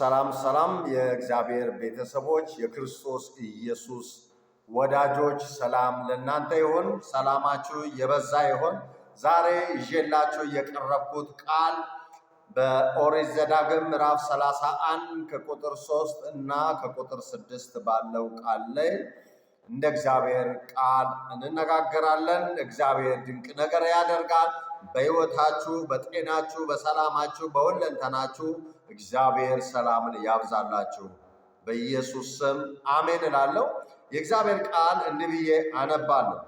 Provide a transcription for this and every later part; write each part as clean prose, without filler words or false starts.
ሰላም ሰላም የእግዚአብሔር ቤተሰቦች የክርስቶስ ኢየሱስ ወዳጆች ሰላም ለእናንተ ይሁን። ሰላማችሁ የበዛ ይሁን። ዛሬ ይዤላችሁ የቀረብኩት ቃል በኦሪት ዘዳግም ምዕራፍ 31 ከቁጥር 3 እና ከቁጥር 6 ባለው ቃል ላይ እንደ እግዚአብሔር ቃል እንነጋገራለን። እግዚአብሔር ድንቅ ነገር ያደርጋል። በሕይወታችሁ፣ በጤናችሁ፣ በሰላማችሁ፣ በሁለንተናችሁ እግዚአብሔር ሰላምን ያብዛላችሁ። በኢየሱስ ስም አሜን እላለሁ። የእግዚአብሔር ቃል እንዲህ ብዬ አነባለሁ።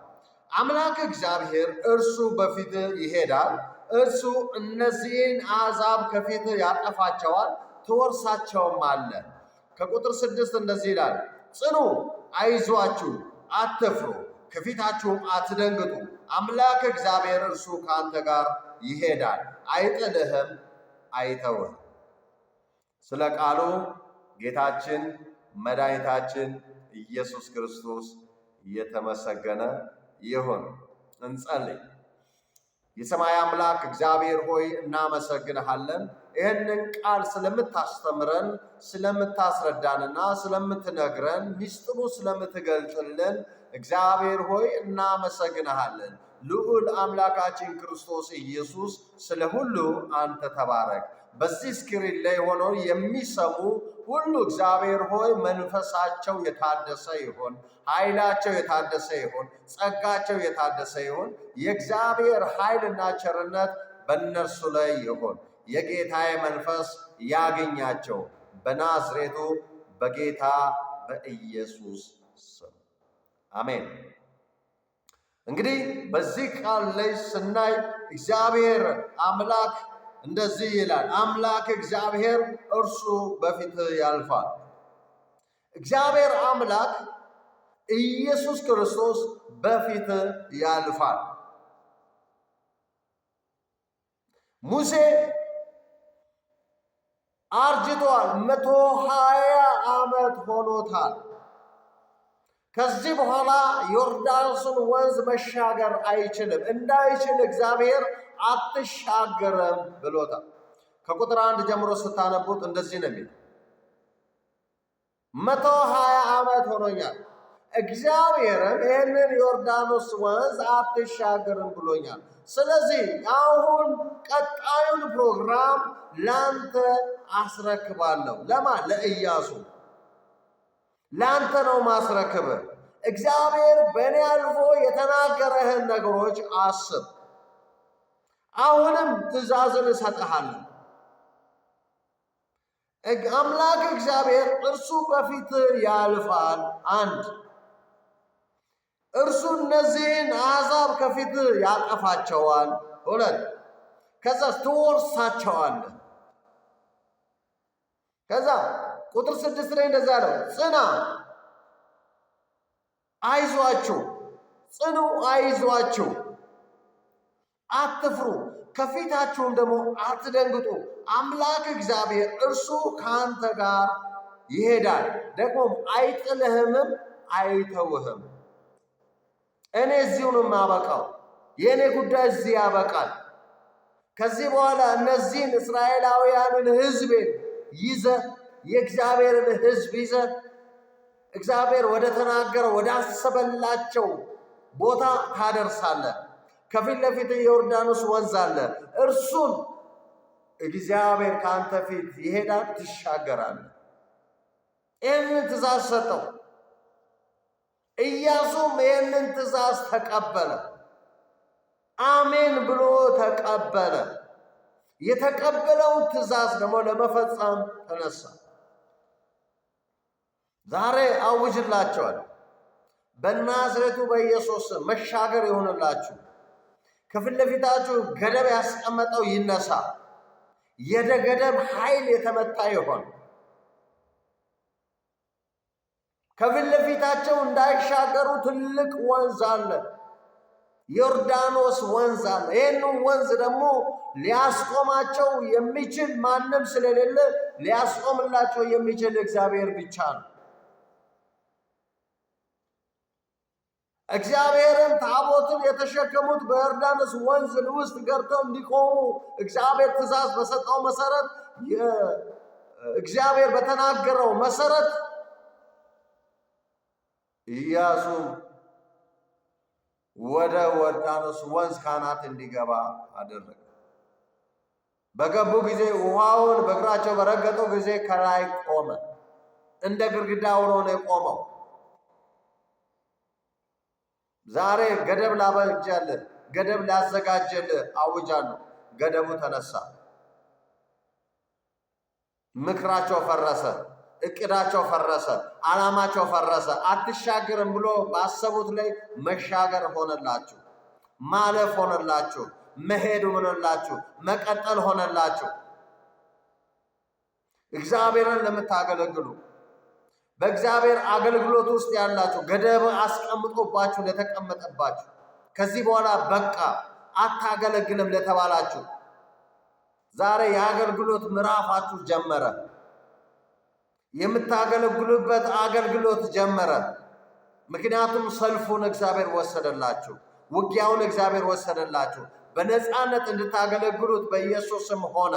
አምላክ እግዚአብሔር እርሱ በፊት ይሄዳል፣ እርሱ እነዚህን አሕዛብ ከፊት ያጠፋቸዋል፣ ትወርሳቸውም አለ። ከቁጥር 6 እንደዚህ ይላል፣ ጽኑ፣ አይዟችሁ፣ አትፍሩ፣ ከፊታችሁም አትደንግጡ። አምላክ እግዚአብሔር እርሱ ከአንተ ጋር ይሄዳል፣ አይጥልህም፣ አይተውህም። ስለ ቃሉ ጌታችን መድኃኒታችን ኢየሱስ ክርስቶስ እየተመሰገነ ይሁን። እንጸልይ። የሰማይ አምላክ እግዚአብሔር ሆይ እናመሰግንሃለን። ይህንን ቃል ስለምታስተምረን፣ ስለምታስረዳንና ስለምትነግረን፣ ሚስጥሩ ስለምትገልጥልን እግዚአብሔር ሆይ እናመሰግንሃለን። ልዑል አምላካችን ክርስቶስ ኢየሱስ ስለ ሁሉ አንተ ተባረክ። በዚህ ስክሪን ላይ ሆነው የሚሰሙ ሁሉ እግዚአብሔር ሆይ መንፈሳቸው የታደሰ ይሁን፣ ኃይላቸው የታደሰ ይሁን፣ ጸጋቸው የታደሰ ይሁን። የእግዚአብሔር ኃይልና ቸርነት በእነርሱ ላይ ይሁን። የጌታዬ መንፈስ ያገኛቸው በናዝሬቱ በጌታ በኢየሱስ ስም አሜን። እንግዲህ በዚህ ቃል ላይ ስናይ እግዚአብሔር አምላክ እንደዚህ ይላል፣ አምላክ እግዚአብሔር እርሱ በፊት ያልፋል። እግዚአብሔር አምላክ ኢየሱስ ክርስቶስ በፊት ያልፋል። ሙሴ አርጅቷል፣ 120 ዓመት ሆኖታል። ከዚህ በኋላ ዮርዳኖስን ወንዝ መሻገር አይችልም። እንዳይችል እግዚአብሔር አትሻገረም ብሎታል። ከቁጥር 1 ጀምሮ ስታነቡት እንደዚህ ነው የሚለው፣ 120 ዓመት ሆኖኛል፣ እግዚአብሔርም ይህንን ዮርዳኖስ ወንዝ አትሻገርም ብሎኛል። ስለዚህ አሁን ቀጣዩን ፕሮግራም ላንተ አስረክባለሁ። ለማን? ለኢያሱ። ላንተ ነው ማስረክብ። እግዚአብሔር በእኔ አልፎ የተናገረህን ነገሮች አስብ። አሁንም ትእዛዝን እሰጥሃለሁ። አምላክ እግዚአብሔር እርሱ በፊት ያልፋል። 1 እርሱ እነዚህን አሕዛብ ከፊት ያጠፋቸዋል። 2 ከዛ ትወርሳቸዋለህ። ከዛ ቁጥር 6 ላይ እንደዛ ነው፣ ጽና፣ አይዟችሁ፣ ጽኑ፣ አይዟችሁ፣ አትፍሩ፣ ከፊታችሁም ደግሞ አትደንግጡ። አምላክ እግዚአብሔር እርሱ ከአንተ ጋር ይሄዳል፣ ደግሞም አይጥልህምም፣ አይተውህም። እኔ እዚሁ ነው የማበቃው። የእኔ ጉዳይ እዚህ ያበቃል። ከዚህ በኋላ እነዚህን እስራኤላውያንን ሕዝቤን ይዘህ የእግዚአብሔርን ሕዝብ ይዘህ እግዚአብሔር ወደ ተናገረ ወደ አሰበላቸው ቦታ ታደርሳለህ። ከፊት ለፊት የዮርዳኖስ ወንዝ አለ። እርሱን እግዚአብሔር ከአንተ ፊት ይሄዳል፣ ትሻገራለህ። ይህንን ትእዛዝ ሰጠው። ኢያሱም ይህንን ትእዛዝ ተቀበለ። አሜን ብሎ ተቀበለ። የተቀበለውን ትእዛዝ ደግሞ ለመፈጸም ተነሳ። ዛሬ አውጅላቸዋል፣ በናዝሬቱ በኢየሱስ መሻገር ይሆንላችሁ። ከፊት ለፊታችሁ ገደብ ያስቀመጠው ይነሳ። የገደብ ኃይል የተመታ ይሆን። ከፊት ለፊታቸው እንዳይሻገሩ ትልቅ ወንዝ አለ፣ ዮርዳኖስ ወንዝ አለ። ይህን ወንዝ ደግሞ ሊያስቆማቸው የሚችል ማንም ስለሌለ ሊያስቆምላቸው የሚችል እግዚአብሔር ብቻ ነው። እግዚአብሔርን ታቦትን የተሸከሙት በዮርዳኖስ ወንዝ ውስጥ ገብተው እንዲቆሙ እግዚአብሔር ትእዛዝ በሰጠው መሰረት እግዚአብሔር በተናገረው መሰረት ኢያሱ ወደ ዮርዳኖስ ወንዝ ካናት እንዲገባ አደረገ። በገቡ ጊዜ ውሃውን በእግራቸው በረገጡ ጊዜ ከላይ ቆመ። እንደ ግድግዳ ሆኖ ነው የቆመው። ዛሬ ገደብ ላበጀልህ፣ ገደብ ላዘጋጀልህ አውጃለሁ። ገደቡ ተነሳ። ምክራቸው ፈረሰ፣ እቅዳቸው ፈረሰ፣ ዓላማቸው ፈረሰ። አትሻገርም ብሎ ባሰቡት ላይ መሻገር ሆነላችሁ፣ ማለፍ ሆነላችሁ፣ መሄድ ሆነላችሁ፣ መቀጠል ሆነላችሁ። እግዚአብሔርን ለምታገለግሉ በእግዚአብሔር አገልግሎት ውስጥ ያላችሁ ገደብ አስቀምጦባችሁ ለተቀመጠባችሁ ከዚህ በኋላ በቃ አታገለግልም ለተባላችሁ ዛሬ የአገልግሎት ምዕራፋችሁ ጀመረ። የምታገለግሉበት አገልግሎት ጀመረ። ምክንያቱም ሰልፉን እግዚአብሔር ወሰደላችሁ፣ ውጊያውን እግዚአብሔር ወሰደላችሁ። በነፃነት እንድታገለግሉት በኢየሱስ ስም ሆነ።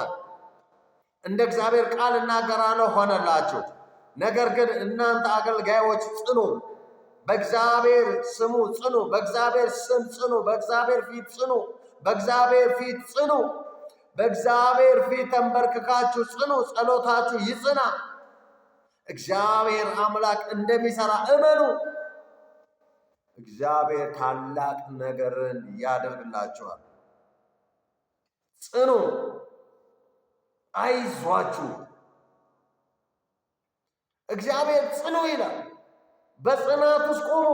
እንደ እግዚአብሔር ቃል እናገራለሁ ሆነላችሁ። ነገር ግን እናንተ አገልጋዮች ጽኑ፣ በእግዚአብሔር ስሙ ጽኑ፣ በእግዚአብሔር ስም ጽኑ፣ በእግዚአብሔር ፊት ጽኑ፣ በእግዚአብሔር ፊት ጽኑ፣ በእግዚአብሔር ፊት ተንበርክካችሁ ጽኑ። ጸሎታችሁ ይጽና። እግዚአብሔር አምላክ እንደሚሰራ እመኑ። እግዚአብሔር ታላቅ ነገርን ያደርግላችኋል። ጽኑ፣ አይዟችሁ። እግዚአብሔር ጽኑ ይላል። በጽናት ውስጥ ቁሙ።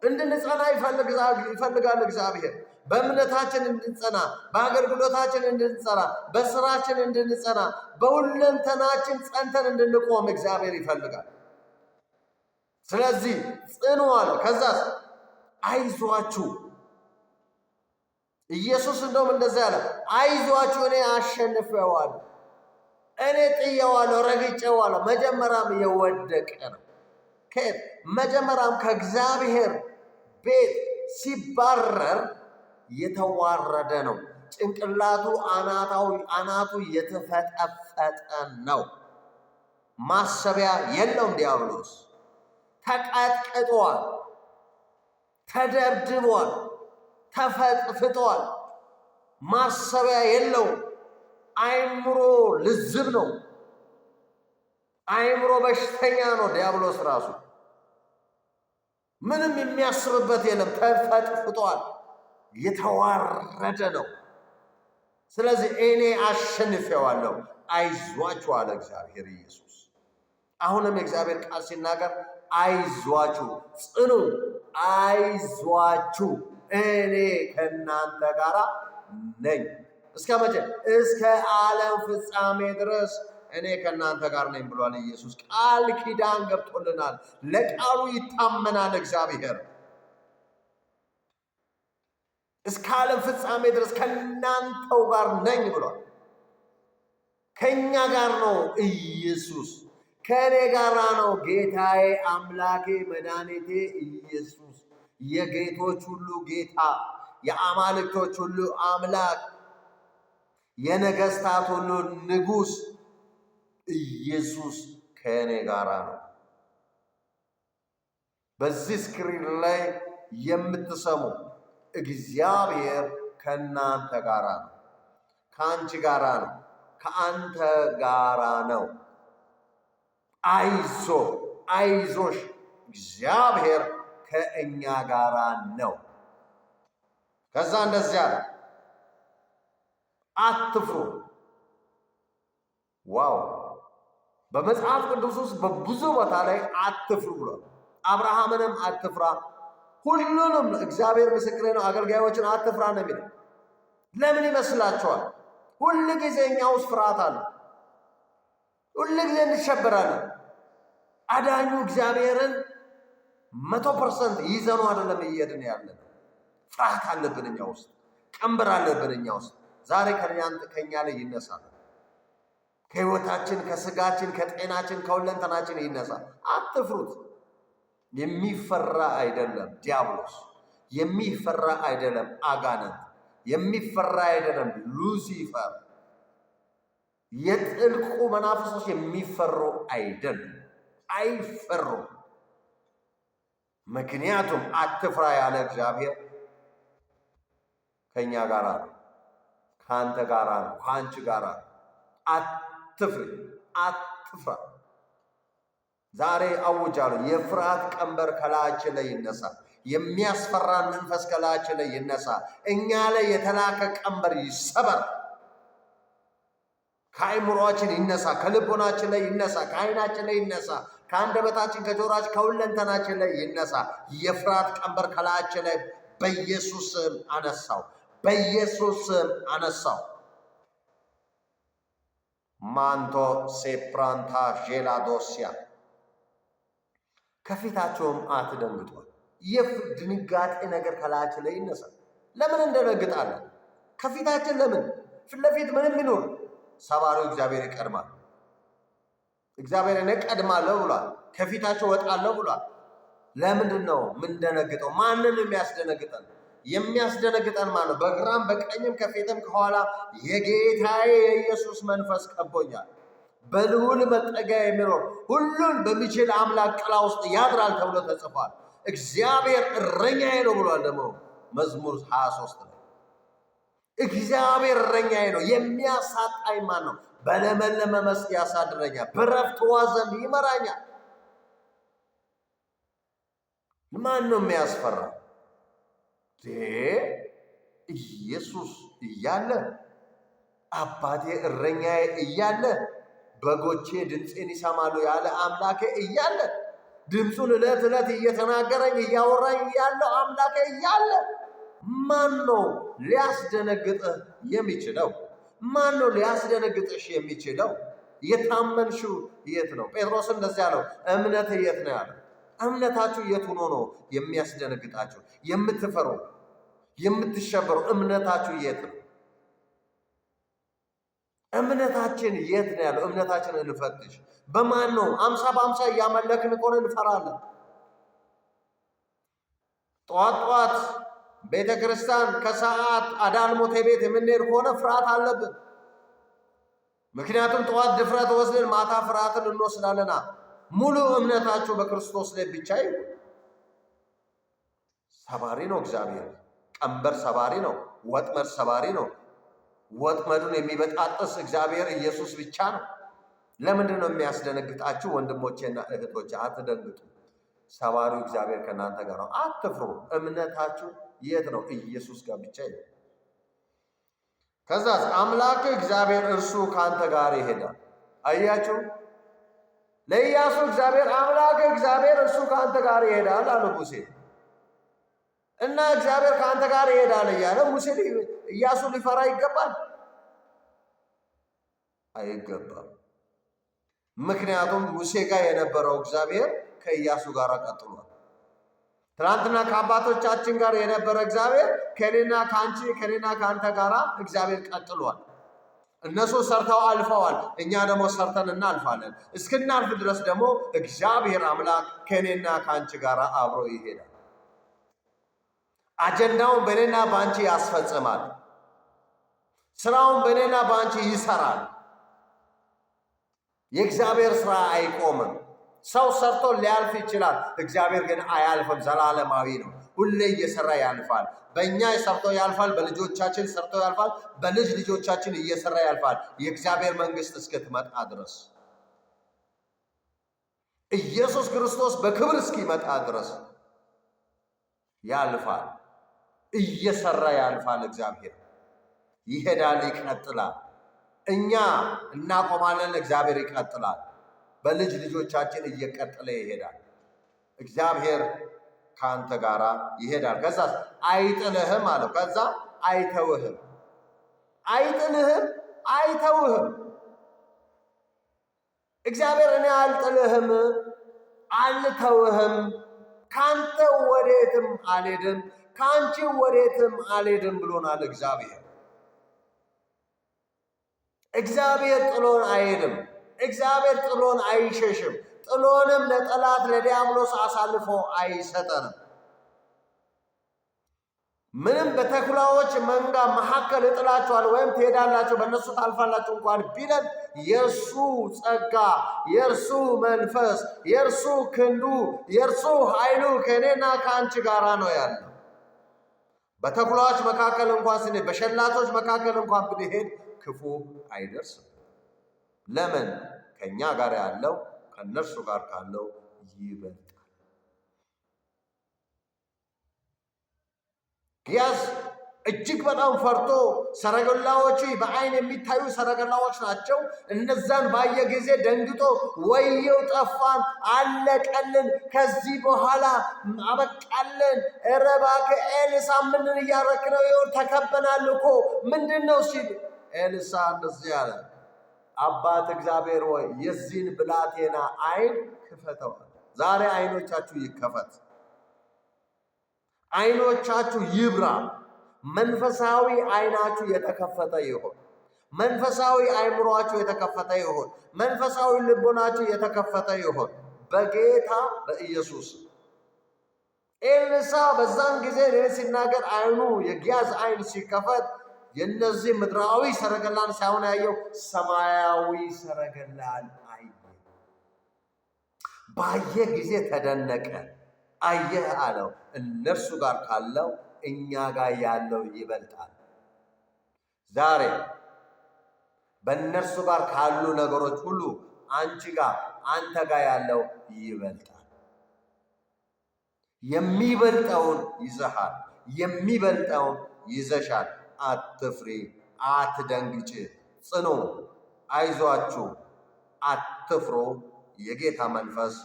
እንድንጸና ይፈልጋል እግዚአብሔር። በእምነታችን እንድንጸና፣ በአገልግሎታችን እንድንጸና፣ በስራችን እንድንጸና፣ በሁለንተናችን ጸንተን እንድንቆም እግዚአብሔር ይፈልጋል። ስለዚህ ጽኑ አለ። ከዛስ አይዟችሁ። ኢየሱስ እንደውም እንደዛ ያለ አይዟችሁ፣ እኔ አሸንፌዋለሁ፣ እኔ ጥየዋለሁ፣ ረግጬዋለሁ። መጀመሪያም የወደቀ ነው። ከየት? መጀመሪያም ከእግዚአብሔር ቤት ሲባረር የተዋረደ ነው። ጭንቅላቱ አናቱ የተፈጠፈጠ ነው። ማሰቢያ የለውም። ዲያብሎስ ተቀጥቅጧል፣ ተደብድቧል፣ ተፈጥፍጧል። ማሰቢያ የለውም። አይምሮ ልዝብ ነው። አይምሮ በሽተኛ ነው ዲያብሎስ ራሱ። ምንም የሚያስብበት የለም። ተፈጥፍጧል፣ የተዋረደ ነው። ስለዚህ እኔ አሸንፌዋለሁ፣ አይዟችሁ አለ እግዚአብሔር ኢየሱስ። አሁንም የእግዚአብሔር ቃል ሲናገር አይዟችሁ፣ ጽኑ፣ አይዟችሁ፣ እኔ ከእናንተ ጋር ነኝ። እስከ መቼ? እስከ ዓለም ፍጻሜ ድረስ እኔ ከእናንተ ጋር ነኝ ብሏል ኢየሱስ። ቃል ኪዳን ገብቶልናል። ለቃሉ ይታመናል እግዚአብሔር። እስከ ዓለም ፍጻሜ ድረስ ከእናንተው ጋር ነኝ ብሏል። ከእኛ ጋር ነው ኢየሱስ፣ ከእኔ ጋር ነው ጌታዬ፣ አምላኬ፣ መድኃኒቴ ኢየሱስ፣ የጌቶች ሁሉ ጌታ፣ የአማልክቶች ሁሉ አምላክ፣ የነገስታት ሁሉ ንጉሥ ኢየሱስ ከእኔ ጋር ነው። በዚህ ስክሪን ላይ የምትሰሙ እግዚአብሔር ከእናንተ ጋር ነው፣ ከአንቺ ጋር ነው፣ ከአንተ ጋር ነው። አይዞ፣ አይዞሽ፣ እግዚአብሔር ከእኛ ጋር ነው። ከዛ እንደዚያ ነው፣ አትፍሩ። ዋው! በመጽሐፍ ቅዱስ ውስጥ በብዙ ቦታ ላይ አትፍሩ ብሏል። አብርሃምንም አትፍራ፣ ሁሉንም እግዚአብሔር ምስክሬ ነው፣ አገልጋዮችን አትፍራ ነው የሚለው። ለምን ይመስላችኋል? ሁል ጊዜ እኛ ውስጥ ፍርሃት አለ። ሁል ጊዜ እንሸበራለን። አዳኙ እግዚአብሔርን 100% ይዘኑ አይደለም እየሄድን ያለን። ፍርሃት አለብን እኛ ውስጥ፣ ቀንበር አለብን እኛ ውስጥ። ዛሬ ከኛ ላይ ይነሳል። ከህይወታችን፣ ከስጋችን፣ ከጤናችን፣ ከሁለንተናችን ይነሳል። አትፍሩት። የሚፈራ አይደለም ዲያብሎስ፣ የሚፈራ አይደለም አጋንንት፣ የሚፈራ አይደለም ሉሲፈር። የጥልቁ መናፍሶች የሚፈሩ አይፈሩም። ምክንያቱም አትፍራ ያለ እግዚአብሔር ከኛ ጋር ነው፣ ከአንተ ጋር ነው፣ ከአንቺ ጋር ነው። አትፍራ። ዛሬ አውጃለሁ፣ የፍርሃት ቀንበር ከላያችን ላይ ይነሳ። የሚያስፈራን መንፈስ ከላያችን ላይ ይነሳ። እኛ ላይ የተላከ ቀንበር ይሰበር። ከአይምሮአችን ይነሳ፣ ከልቦናችን ላይ ይነሳ፣ ከአይናችን ላይ ይነሳ፣ ከአንደበታችን፣ ከጆሮአችን፣ ከሁለንተናችን ላይ ይነሳ። የፍርሃት ቀንበር ከላያችን ላይ በኢየሱስ ስም አነሳው፣ በኢየሱስ ስም አነሳው። ማንቶ ሴፕራንታ ዤላዶሲያ ከፊታቸውም አትደንግጧል። የድንጋጤ ነገር ከላያችን ላይ ይነሳ። ለምን እንደነግጣለን? ከፊታችን ለምን ፊት ለፊት ምንም ይኖር ሰባሪው እግዚአብሔር ይቀድማል። እግዚአብሔር እኔ ቀድማለሁ ብሏል። ከፊታቸው ወጣለሁ ብሏል። ለምንድን ነው ምንደነግጠው? ማንን የሚያስደነግጠን? የሚያስደነግጠን ማን ነው? በግራም በቀኝም ከፊትም ከኋላ የጌታዬ የኢየሱስ መንፈስ ከቦኛል። በልዑል መጠጊያ የሚኖር ሁሉን በሚችል አምላክ ጥላ ውስጥ ያድራል ተብሎ ተጽፏል። እግዚአብሔር እረኛዬ ነው ብሏል። ደግሞ መዝሙር 23 ላይ እግዚአብሔር እረኛዬ ነው፣ የሚያሳጣኝ ማን ነው? በለመለመ መስክ ያሳድረኛል፣ በዕረፍት ውኃ ዘንድ ይመራኛል። ማን ነው የሚያስፈራ? ኢየሱስ እያለ አባቴ እረኛዬ እያለ በጎቼ ድምፄን ይሰማሉ ያለ አምላኬ እያለ ድምፁን ዕለት ዕለት እየተናገረኝ እያወራኝ ያለው አምላኬ እያለ ማን ነው ሊያስደነግጥህ የሚችለው? ማን ነው ሊያስደነግጥሽ የሚችለው? የታመንሽው የት ነው? ጴጥሮስ እንደዚህ ያለው እምነት የት ነው ያለው? እምነታችሁ የት ሆኖ ነው የሚያስደነግጣችሁ? የምትፈሩ የምትሸበሩ እምነታችሁ የት ነው? እምነታችን የት ነው ያለው? እምነታችንን እንፈትሽ። በማን ነው? 50 በ50 እያመለክን ከሆነ እንፈራለን። ጠዋት ቤተ ክርስቲያን ከሰዓት አዳልሞቴ ቤት የምንሄድ ከሆነ ፍርሃት አለብን። ምክንያቱም ጠዋት ድፍረት ወስደን ማታ ፍርሃትን እንወስዳለና። ሙሉ እምነታችሁ በክርስቶስ ላይ ብቻ ይሁን። ሰባሪ ነው እግዚአብሔር። ቀንበር ሰባሪ ነው። ወጥመድ ሰባሪ ነው። ወጥመዱን የሚበጣጥስ እግዚአብሔር ኢየሱስ ብቻ ነው። ለምንድን ነው የሚያስደነግጣችሁ? ወንድሞቼና እህቶቼ አትደንግጡ። ሰባሪው እግዚአብሔር ከእናንተ ጋር ነው። አትፍሩ። እምነታችሁ የት ነው? ኢየሱስ ጋር ብቻ ይሁን። ከዛስ አምላክ እግዚአብሔር እርሱ ከአንተ ጋር ይሄዳል። አያችሁ፣ ለኢያሱ እግዚአብሔር አምላክ እግዚአብሔር እርሱ ከአንተ ጋር ይሄዳል አለ ሙሴ እና እግዚአብሔር ከአንተ ጋር ይሄዳል እያለ ሙሴ ኢያሱ ሊፈራ ይገባል? አይገባም። ምክንያቱም ሙሴ ጋር የነበረው እግዚአብሔር ከኢያሱ ጋር ቀጥሏል። ትናንትና ከአባቶቻችን ጋር የነበረ እግዚአብሔር ከኔና ከአንቺ ከኔና ከአንተ ጋር እግዚአብሔር ቀጥሏል። እነሱ ሰርተው አልፈዋል። እኛ ደግሞ ሰርተን እናልፋለን። እስክናልፍ ድረስ ደግሞ እግዚአብሔር አምላክ ከኔና ከአንቺ ጋር አብሮ ይሄዳል። አጀንዳውን በኔና በአንቺ ያስፈጽማል። ስራውን በኔና በአንቺ ይሰራል። የእግዚአብሔር ስራ አይቆምም። ሰው ሰርቶ ሊያልፍ ይችላል። እግዚአብሔር ግን አያልፍም። ዘላለማዊ ነው። ሁሌ እየሰራ ያልፋል። በእኛ ሰርቶ ያልፋል። በልጆቻችን ሰርቶ ያልፋል። በልጅ ልጆቻችን እየሰራ ያልፋል። የእግዚአብሔር መንግስት እስክትመጣ ድረስ ኢየሱስ ክርስቶስ በክብር እስኪመጣ ድረስ ያልፋል። እየሰራ ያልፋል። እግዚአብሔር ይሄዳል፣ ይቀጥላል። እኛ እናቆማለን፣ እግዚአብሔር ይቀጥላል። በልጅ ልጆቻችን እየቀጠለ ይሄዳል። እግዚአብሔር ከአንተ ጋር ይሄዳል። ከዛ አይጥልህም አለው። ከዛ አይተውህም። አይጥልህም፣ አይተውህም። እግዚአብሔር እኔ አልጥልህም፣ አልተውህም፣ ካንተ ወዴትም አልሄድም፣ ካንቺ ወዴትም አልሄድም ብሎናል እግዚአብሔር። እግዚአብሔር ጥሎን አይሄድም። እግዚአብሔር ጥሎን አይሸሽም። ጥሎንም ለጠላት ለዲያብሎስ አሳልፎ አይሰጠንም። ምንም በተኩላዎች መንጋ መካከል እጥላችኋል ወይም ትሄዳላችሁ በእነሱ ታልፋላችሁ እንኳን ቢለን የእርሱ ጸጋ፣ የእርሱ መንፈስ፣ የእርሱ ክንዱ፣ የእርሱ ኃይሉ ከእኔና ከአንቺ ጋራ ነው ያለው። በተኩላዎች መካከል እንኳን ስንሄድ፣ በሸላቶች መካከል እንኳን ብንሄድ ክፉ አይደርስም። ለምን? ከእኛ ጋር ያለው ከእነርሱ ጋር ካለው ይበልጣል። ግያዝ እጅግ በጣም ፈርቶ ሰረገላዎቹ በአይን የሚታዩ ሰረገላዎች ናቸው። እነዛን ባየ ጊዜ ደንግጦ ወየው ጠፋን፣ አለቀልን፣ ከዚህ በኋላ አበቃለን፣ ኧረ እባክህ ኤልሳ ምንን እያረክ ነው? ይኸው ተከበናል እኮ ምንድን ነው ሲል ኤልሳ እንደዚህ አለ፣ አባት እግዚአብሔር ሆይ የዚህን ብላቴና አይን ክፈተዋል። ዛሬ አይኖቻችሁ ይከፈት፣ አይኖቻችሁ ይብራ። መንፈሳዊ አይናችሁ የተከፈተ ይሁን። መንፈሳዊ አይምሮአችሁ የተከፈተ ይሁን። መንፈሳዊ ልቦናችሁ የተከፈተ ይሁን በጌታ በኢየሱስ። ኤልሳ በዛን ጊዜ ሲናገር አይኑ የግያዝ አይን ሲከፈት የነዚህ ምድራዊ ሰረገላን ሳይሆን ያየው ሰማያዊ ሰረገላን አየ። ባየ ጊዜ ተደነቀ። አየህ አለው፣ እነርሱ ጋር ካለው እኛ ጋር ያለው ይበልጣል። ዛሬ በእነርሱ ጋር ካሉ ነገሮች ሁሉ አንቺ ጋር አንተ ጋር ያለው ይበልጣል። የሚበልጠውን ይዘሃል፣ የሚበልጠውን ይዘሻል። አትፍሪ፣ አትደንግጭ፣ ጽኑ፣ አይዟችሁ፣ አትፍሩ። የጌታ መንፈስ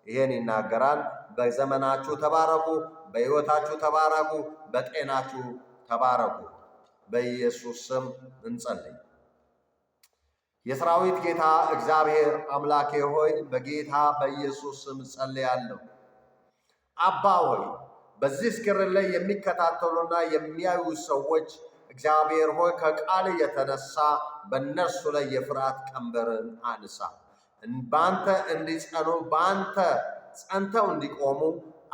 ይሄን ይናገራል። በዘመናችሁ ተባረኩ፣ በሕይወታችሁ ተባረኩ፣ በጤናችሁ ተባረኩ። በኢየሱስ ስም እንጸልይ። የሰራዊት ጌታ እግዚአብሔር አምላኬ ሆይ በጌታ በኢየሱስ ስም ጸልያለሁ። አባ ሆይ በዚህ ስክሪን ላይ የሚከታተሉና የሚያዩ ሰዎች እግዚአብሔር ሆይ ከቃል የተነሳ በእነርሱ ላይ የፍርሃት ቀንበርን አንሳ። በአንተ እንዲጸኑ፣ በአንተ ጸንተው እንዲቆሙ፣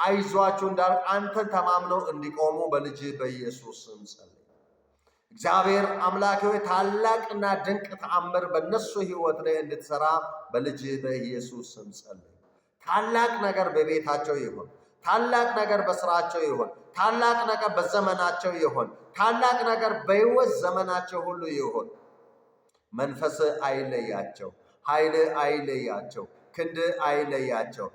አይዟችሁ እንዳል አንተን ተማምነው እንዲቆሙ በልጅ በኢየሱስ ስም ጸልይ። እግዚአብሔር አምላክ ሆይ ታላቅና ድንቅ ተአምር በእነሱ ሕይወት ላይ እንድትሰራ በልጅ በኢየሱስ ስም ጸልይ። ታላቅ ነገር በቤታቸው ይሁን። ታላቅ ነገር በስራቸው ይሁን። ታላቅ ነገር በዘመናቸው ይሁን። ታላቅ ነገር በሕይወት ዘመናቸው ሁሉ ይሁን። መንፈስ አይለያቸው፣ ኃይል አይለያቸው፣ ክንድ አይለያቸው።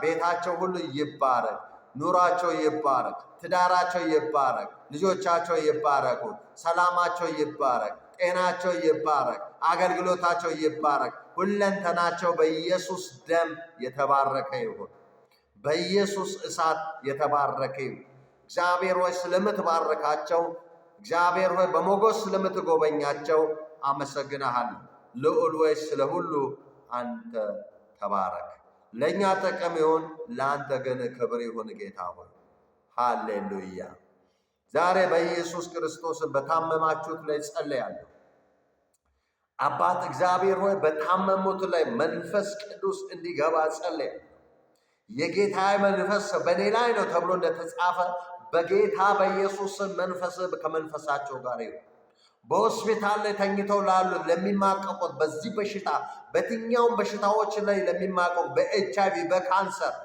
ቤታቸው ሁሉ ይባረክ፣ ኑራቸው ይባረክ፣ ትዳራቸው ይባረክ፣ ልጆቻቸው ይባረኩ፣ ሰላማቸው ይባረክ፣ ጤናቸው ይባረክ፣ አገልግሎታቸው ይባረክ። ሁለንተናቸው በኢየሱስ ደም የተባረከ ይሁን፣ በኢየሱስ እሳት የተባረከ ይሁን። እግዚአብሔር ሆይ ስለምትባረካቸው፣ እግዚአብሔር ሆይ በሞገስ ስለምትጎበኛቸው አመሰግናሃለሁ። ልዑል ሆይ ስለ ሁሉ አንተ ተባረክ። ለእኛ ጥቅም ይሁን፣ ለአንተ ግን ክብር ይሁን። ጌታ ሆይ ሃሌሉያ። ዛሬ በኢየሱስ ክርስቶስ በታመማችሁት ላይ ጸልያለሁ። አባት እግዚአብሔር ሆይ በታመሙት ላይ መንፈስ ቅዱስ እንዲገባ ጸልያለሁ። የጌታ መንፈስ በእኔ ላይ ነው ተብሎ እንደተጻፈ በጌታ በኢየሱስ መንፈስ ከመንፈሳቸው ጋር ይሁን። በሆስፒታል ላይ ተኝተው ላሉ ለሚማቀቁት፣ በዚህ በሽታ በየትኛውም በሽታዎች ላይ ለሚማቀቁ፣ በኤችአይቪ፣ በካንሰር፣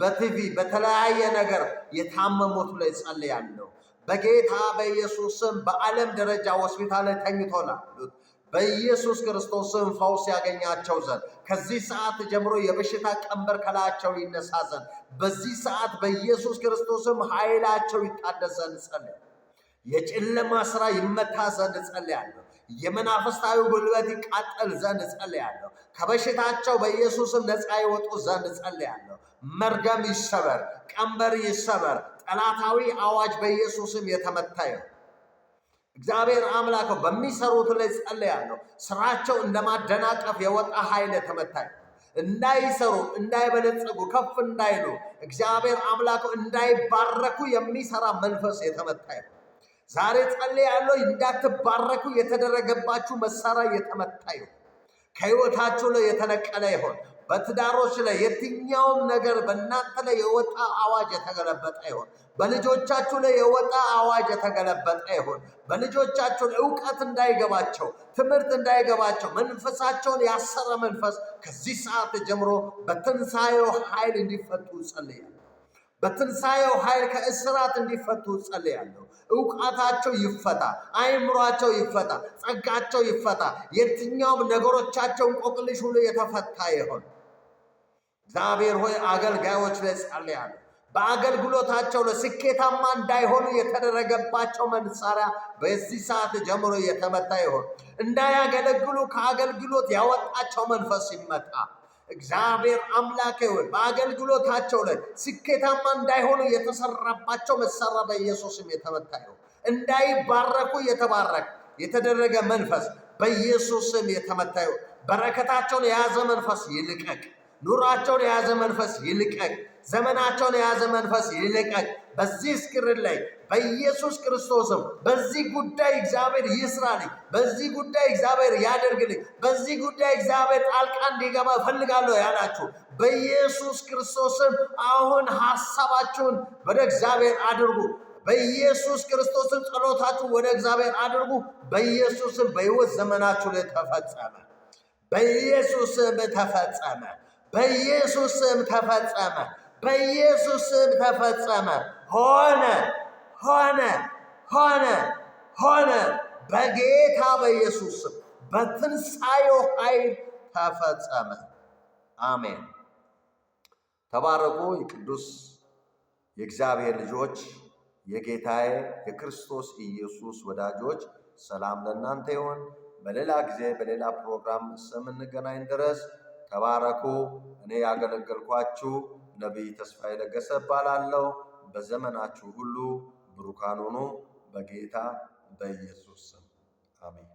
በቲቪ፣ በተለያየ ነገር የታመሙት ላይ ጸልያለሁ። በጌታ በኢየሱስ ስም በዓለም ደረጃ ሆስፒታል ላይ ተኝተው ላሉት በኢየሱስ ክርስቶስ ስም ፈውስ ያገኛቸው ዘንድ ከዚህ ሰዓት ጀምሮ የበሽታ ቀንበር ከላያቸው ይነሳ ዘንድ በዚህ ሰዓት በኢየሱስ ክርስቶስ ስም ኃይላቸው ይታደስ ዘንድ ጸልያለሁ። የጨለማ ሥራ ይመታ ዘንድ ጸልያለሁ። የመናፍስታዊ ጉልበት ይቃጠል ዘንድ ጸልያለሁ። ከበሽታቸው በኢየሱስም ነፃ ይወጡ ዘንድ ጸልያለሁ። መርገም ይሰበር፣ ቀንበር ይሰበር፣ ጠላታዊ አዋጅ በኢየሱስም የተመታ ይሁን። እግዚአብሔር አምላክ በሚሰሩት ላይ ጸልያለሁ። ስራቸው እንደማደናቀፍ የወጣ ኃይል የተመታ ይሁን። እንዳይሰሩ፣ እንዳይበለጽጉ፣ ከፍ እንዳይሉ፣ እግዚአብሔር አምላክ እንዳይባረኩ የሚሰራ መንፈስ የተመታ ይሁን። ዛሬ ጸልያለሁ። እንዳትባረኩ የተደረገባችሁ መሳሪያ የተመታ ይሁን። ከሕይወታችሁ ላይ የተነቀለ ይሁን። በትዳሮች ላይ የትኛውም ነገር በእናንተ ላይ የወጣ አዋጅ የተገለበጠ ይሆን። በልጆቻችሁ ላይ የወጣ አዋጅ የተገለበጠ ይሆን። በልጆቻችሁ ላይ እውቀት እንዳይገባቸው፣ ትምህርት እንዳይገባቸው መንፈሳቸውን ያሰረ መንፈስ ከዚህ ሰዓት ጀምሮ በትንሣኤው ኃይል እንዲፈቱ ጸልያለሁ። በትንሣኤው ኃይል ከእስራት እንዲፈቱ ጸልያለሁ። እውቀታቸው ይፈታ፣ አይምሯቸው ይፈታ፣ ጸጋቸው ይፈታ። የትኛውም ነገሮቻቸው እንቆቅልሽ ሁሉ የተፈታ ይሆን። እግዚአብሔር ሆይ አገልጋዮች ላይ ጸልያለሁ። በአገልግሎታቸው ለስኬታማ እንዳይሆኑ የተደረገባቸው መሳሪያ በዚህ ሰዓት ጀምሮ የተመታ ይሆን። እንዳያገለግሉ ከአገልግሎት ያወጣቸው መንፈስ ይመታ። እግዚአብሔር አምላክ ሆይ በአገልግሎታቸው ላይ ስኬታማ እንዳይሆኑ የተሰራባቸው መሳሪያ በኢየሱስም የተመታ ይሆን። እንዳይባረኩ የተደረገ መንፈስ በኢየሱስም የተመታ ይሆን። በረከታቸውን የያዘ መንፈስ ይልቀቅ። ኑራቸውን የያዘ መንፈስ ይልቀቅ። ዘመናቸውን የያዘ መንፈስ ይልቀቅ። በዚህ ስክሪን ላይ በኢየሱስ ክርስቶስም በዚህ ጉዳይ እግዚአብሔር ይስራልኝ፣ በዚህ ጉዳይ እግዚአብሔር ያደርግልኝ፣ በዚህ ጉዳይ እግዚአብሔር ጣልቃ እንዲገባ እፈልጋለሁ ያላችሁ በኢየሱስ ክርስቶስም አሁን ሐሳባችሁን ወደ እግዚአብሔር አድርጉ። በኢየሱስ ክርስቶስም ጸሎታችሁን ወደ እግዚአብሔር አድርጉ። በኢየሱስም በሕይወት ዘመናችሁ ላይ ተፈጸመ። በኢየሱስም ተፈጸመ። በኢየሱስም ተፈጸመ። በኢየሱስም ተፈጸመ። ሆነ ሆነ ሆነ ሆነ። በጌታ በኢየሱስም በትንሣኤው ኃይል ተፈጸመ። አሜን። ተባረኩ። የቅዱስ የእግዚአብሔር ልጆች፣ የጌታዬ የክርስቶስ ኢየሱስ ወዳጆች ሰላም ለእናንተ ይሁን። በሌላ ጊዜ በሌላ ፕሮግራም እስከምንገናኝ ድረስ ተባረኩ። እኔ ያገለገልኳችሁ ነቢይ ተስፋዬ ለገሰ እባላለሁ። በዘመናችሁ ሁሉ ብሩካን ሁኑ። በጌታ በኢየሱስ ስም አሜን።